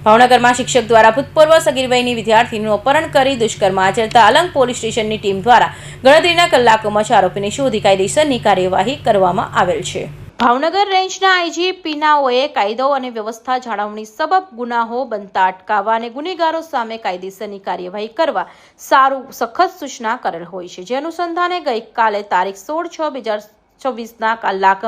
ભાવનગરમાં શિક્ષક દ્વારા ભૂતપૂર્વ સગીર વયની વિદ્યાર્થીનું અપહરણ કરી દુષ્કર્મ આચરતા અલંગ પોલીસ સ્ટેશનની ટીમ દ્વારા ગણતરીના કલાકોમાં આરોપીને શોધી કાયદેસરની કાર્યવાહી કરવામાં આવેલ છે। ભાવનગર રેન્જના આઈજી પીનાઓએ કાયદો અને વ્યવસ્થા જાળવણી સબબ ગુનાઓ બનતા અટકાવવા અને ગુનેગારો સામે કાયદેસરની કાર્યવાહી કરવા સખત સૂચના કરેલ હોય છે। જે અનુસંધાને ગઈકાલે તારીખ 16/6/2024ના કલાક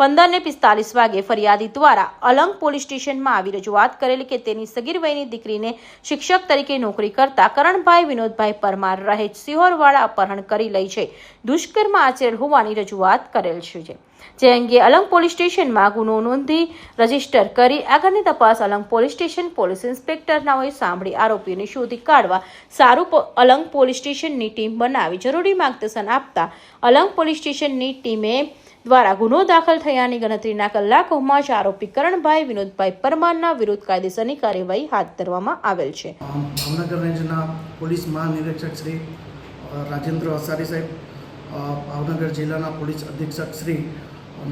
15:45 વાગે ફરિયાદી દ્વારા અલંગ પોલીસ સ્ટેશનમાં આવી રજૂઆત કરેલી કે તેની સગીર વયની દીકરીને શિક્ષક તરીકે નોકરી કરતા કરણભાઈ વિનોદભાઈ પરમાર રહે સિહોરવાડા અપહરણ કરી લઈ જઈ દુષ્કર્મ આચરેલ હોવાની રજૂઆત કરેલ છે। જે અંગે અલંગ પોલીસ સ્ટેશનમાં ગુનો નોંધી રજીસ્ટર કરી આગળની તપાસ Alang police station police inspector નાઓએ સાંભળી આરોપીઓને શોધી કાઢવા અલંગ પોલીસ સ્ટેશનની ટીમ બનાવી જરૂરી માર્ગદર્શન આપતા અલંગ પોલીસ સ્ટેશનની ટીમે દ્વારા ગુનો દાખલ થયાની ગણતરીના કલાકોમાં જ આરોપી કરણભાઈ વિનોદભાઈ પરમારના વિરુદ્ધ કાયદેસરની કાર્યવાહી હાથ ધરવામાં આવેલ છે। ભાવનગર રેન્જના પોલીસ મહાનિરીક્ષક શ્રી રાજેન્દ્ર અસારી સાહેબ, ભાવનગર જિલ્લાના પોલીસ અધિક્ષક શ્રી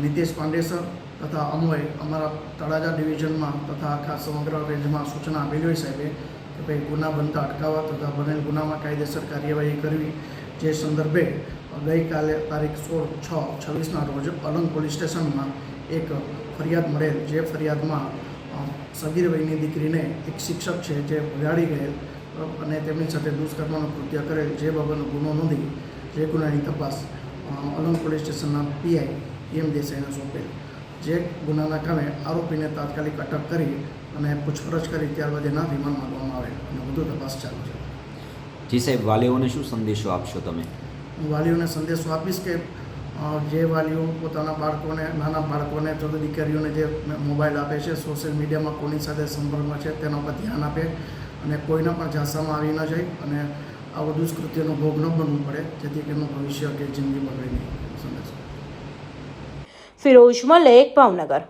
નિતેશ પાંડે સર તથા અમોએ અમારા તળાજા ડિવિઝનમાં તથા આખા સમગ્ર રેન્જમાં સૂચના આપેલી હોય સાહેબે કે ભાઈ ગુના બનતા અટકાવવા તથા બનેલ ગુનામાં કાયદેસર કાર્યવાહી કરવી। જે સંદર્ભે ગઈકાલે તારીખ 16/6/26ના રોજ અલંગ પોલીસ સ્ટેશનમાં એક ફરિયાદ મળેલ। જે ફરિયાદમાં સગીર વયની દીકરીને એક શિક્ષક છે જે ભગાડી ગયેલ અને તેમની સાથે દુષ્કર્મનું કૃત્ય કરેલ, જે બાબતનો ગુનો નોંધી જે ગુનાની તપાસ અલંગ પોલીસ સ્ટેશનના પીઆઈ એમ દેસાઈને સોંપેલ। જે ગુનાના કામે આરોપીને તાત્કાલિક અટક કરી અને પૂછપરછ કરી ત્યારબાદ એના રિમાન્ડ માંગવામાં આવેલ અને વધુ તપાસ ચાલુ છે। જી સાહેબ, વાલીઓને શું સંદેશો આપશો તમે? હું વાલીઓને સંદેશો આપીશ કે જે વાલીઓ પોતાના બાળકોને, નાના બાળકોને અથવા દીકરીઓને જે મોબાઈલ આપે છે, સોશિયલ મીડિયામાં કોની સાથે સંપર્કમાં છે તેના પર ધ્યાન આપે અને કોઈના પણ ઝાંસામાં આવી ન જાય અને આવો દુષ્કૃત્યનો ભોગ ન બનવું પડે, જેથી તેમનું ભવિષ્ય કે જિંદગી બગડે નહીં। સંદેશો। ફિરોઝ મલેક, ભાવનગર।